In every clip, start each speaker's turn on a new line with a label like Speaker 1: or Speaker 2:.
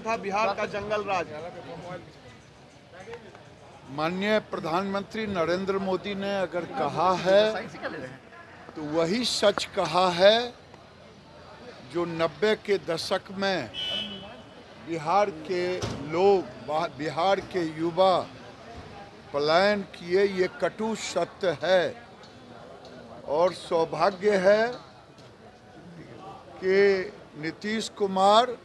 Speaker 1: था बिहार का जंगल राज।
Speaker 2: माननीय प्रधानमंत्री नरेंद्र मोदी ने अगर कहा है तो वही सच कहा है जो 90 के दशक में बिहार के लोग, बिहार के युवा पलायन किए, ये कटु सत्य है। और सौभाग्य है कि नीतीश कुमार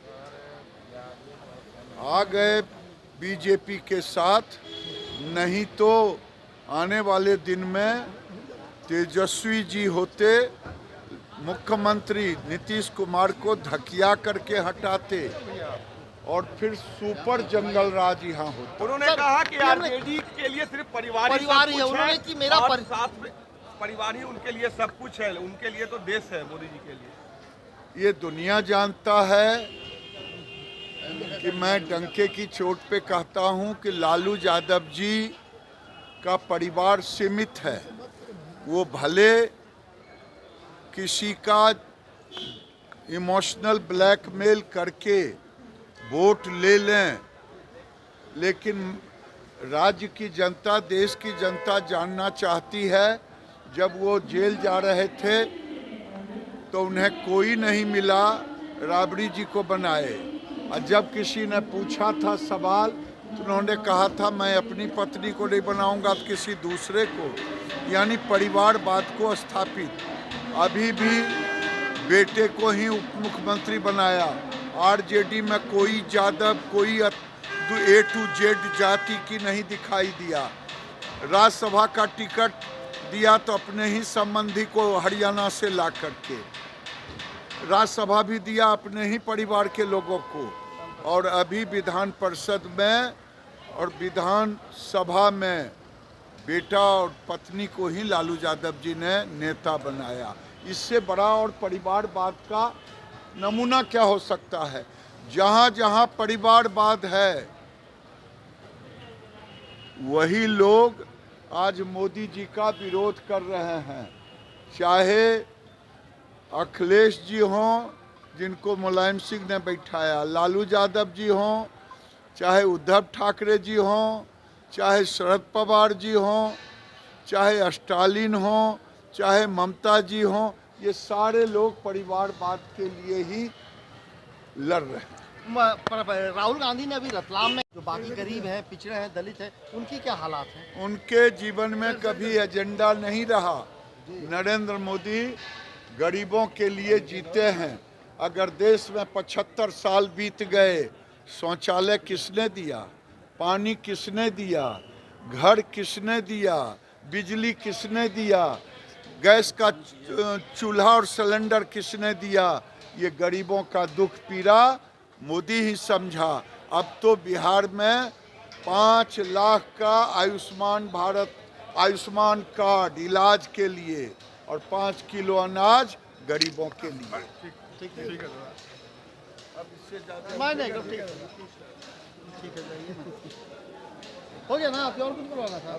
Speaker 2: आ गए बीजेपी के साथ, नहीं तो आने वाले दिन में तेजस्वी जी होते, मुख्यमंत्री नीतीश कुमार को धकिया करके हटाते और फिर सुपर जंगल राज यहाँ होता।
Speaker 1: उन्होंने कहा कि आरजेडी के लिए सिर्फ परिवार ही उन्होंने कि मेरा साथ में परिवार ही उनके लिए सब कुछ है, उनके लिए तो देश है मोदी जी के लिए।
Speaker 2: ये दुनिया जानता है कि मैं डंके की चोट पे कहता हूं कि लालू यादव जी का परिवार सीमित है। वो भले किसी का इमोशनल ब्लैकमेल करके वोट ले लें, लेकिन राज्य की जनता, देश की जनता जानना चाहती है। जब वो जेल जा रहे थे तो उन्हें कोई नहीं मिला राबड़ी जी को बनाए, और जब किसी ने पूछा था सवाल तो उन्होंने कहा था मैं अपनी पत्नी को नहीं बनाऊंगा तो किसी दूसरे को, यानी परिवारवाद को स्थापित। अभी भी बेटे को ही उप मुख्यमंत्री बनाया। आरजेडी में कोई यादव, कोई A to Z जाति की नहीं दिखाई दिया। राज्यसभा का टिकट दिया तो अपने ही संबंधी को हरियाणा से ला करके, राज्यसभा भी दिया अपने ही परिवार के लोगों को। और अभी विधान परिषद में और विधान सभा में बेटा और पत्नी को ही लालू यादव जी ने नेता बनाया। इससे बड़ा और परिवारवाद का नमूना क्या हो सकता है। जहाँ जहाँ परिवारवाद है वही लोग आज मोदी जी का विरोध कर रहे हैं। चाहे अखिलेश जी हों जिनको मुलायम सिंह ने बैठाया, लालू यादव जी हों, चाहे उद्धव ठाकरे जी हों, चाहे शरद पवार जी हों, चाहे स्टालिन हों, चाहे ममता जी हों, ये सारे लोग परिवारवाद के लिए ही लड़ रहे हैं।
Speaker 3: राहुल गांधी ने अभी रतलाम में जो बाकी गरीब हैं, पिछड़े हैं, दलित हैं, उनकी क्या हालात हैं?
Speaker 2: उनके जीवन में कभी एजेंडा नहीं रहा। नरेंद्र मोदी गरीबों के लिए जीते हैं। अगर देश में 75 साल बीत गए, शौचालय किसने दिया, पानी किसने दिया, घर किसने दिया, बिजली किसने दिया, गैस का चूल्हा और सिलेंडर किसने दिया, ये गरीबों का दुख पीड़ा मोदी ही समझा। अब तो बिहार में 5 लाख का आयुष्मान कार्ड इलाज के लिए और 5 किलो अनाज गरीबों के लिए।
Speaker 3: ठीक है
Speaker 2: अब इससे ज़्यादा
Speaker 3: ठीक है, हो गया ना? आप और कुछ बोलवाना था?